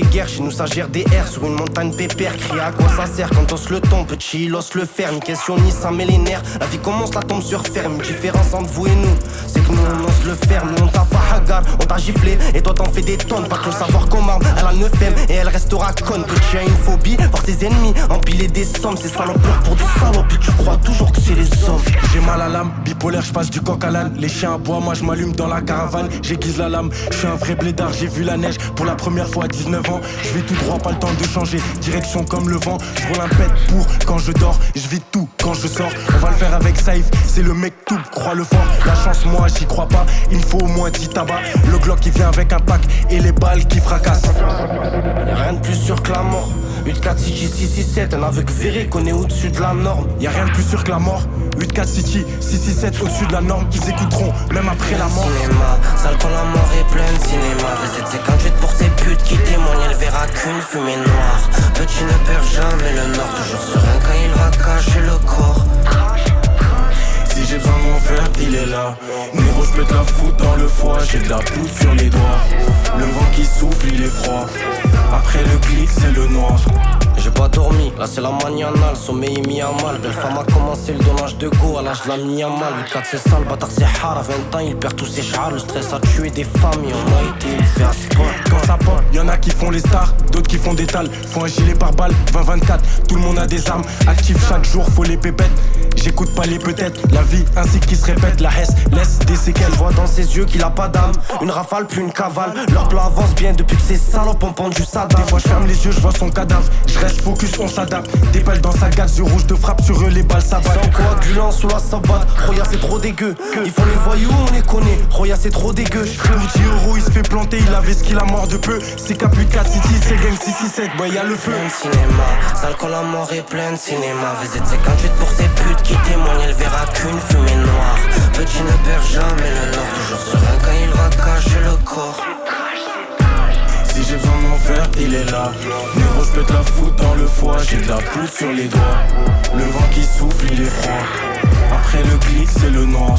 guéguerre, chez nous ça gère des airs sur une montagne pépère. Crie à quoi ça sert quand on se le tombe, petit il ose le faire. Ni question ni ça met les nerfs, la vie commence, la tombe sur ferme. Une différence entre vous et nous, c'est que nous on ose le faire. Nous on t'a pas hagar, on t'a giflé et toi t'en fais des tonnes. Pas que le savoir comme arme, elle a 9 M et elle restera conne. Petit a une phobie, voir ses ennemis, empiler des sommes. Ces salopeurs pour des salopes et tu crois toujours que c'est les hommes. J'ai mal à l'âme, bipolaire, je passe du coq à l'âne. Les chiens aboient, moi je m'allume dans la caravane. J'aiguise la lame, je suis un vrai blédard, j'ai vu la neige pour la première fois à 19 ans. Je vais tout droit, pas le temps de changer, direction comme le vent. Je roule un pet pour quand je dors, je vis tout quand je sors. On va le faire avec Saïf, c'est le mec tout, crois le fort. La chance moi j'y crois pas, il me faut au moins 10 tabac. Le Glock qui vient avec un pack et les balles qui fracassent. Y'a rien de plus sûr que la mort. 8-4 City 667, un aveugle verré qu'on est au-dessus de la norme. Y'a rien de plus sûr que la mort. 8-4 City 667 au-dessus de la norme. Ils écouteront même après la mort. Cinéma, sale quand la mort est pleine, cinéma. VZ58 pour ces putes qui témoignent, elle verra qu'une fumée noire. Petit ne perd jamais le nord, toujours serein quand il va cacher le corps. Si j'ai besoin de mon frère, il est là. Niro, je peux te la foutre dans le foie. J'ai de la poudre sur les doigts. Le vent qui souffle, il est froid. Après le clic, c'est le noir. J'ai pas dormi, là c'est la maniana, le sommeil est mis à mal. Belle femme a commencé le donnage de go, à l'âge de la mis à mal. 8-4 c'est sale, bâtard c'est hard, à 20 ans il perd tous ses chars. Le stress a tué des familles, on a été élevé à ce point. Quand ça pop, y'en a qui font les stars, d'autres qui font des tales. Font un gilet par balle, 20-24, tout le monde a des armes. Actif chaque jour, faut les pépettes. J'écoute pas les peut-être, la vie ainsi qui se répète. La Hesse laisse des séquelles. Je vois dans ses yeux qu'il a pas d'âme, une rafale puis une cavale. Leur plan avance bien depuis que ces salopes ont pendu Saddam. Des fois je ferme les yeux, je vois son cadavre. Je reste focus, on s'adapte. Des balles dans sa gaz, yeux rouges de frappe sur eux, les balles s'abattent. Sans coagulant sous la sabate, Roya c'est trop dégueu. Ils font les voyous, on les connaît, Roya c'est trop dégueu. Pour 10 euros il se fait planter, il avait ce qu'il a mort de peu. C'est Cap 4 City, c'est gang 667, ouais y'a le feu. Plein de cinéma, sale quand la mort est pleine cinéma. VZ58 pour ces putes qui témoignent, elle verra qu'une fumée noire. Petit ne perd jamais le nord, toujours serein quand il va cacher le corps. Si j'ai besoin de mon frère, il est là. Niro, je peux te la foutre dans le foie. J'ai de la poudre sur les doigts. Le vent qui souffle, il est froid. Après le clic, c'est le noir.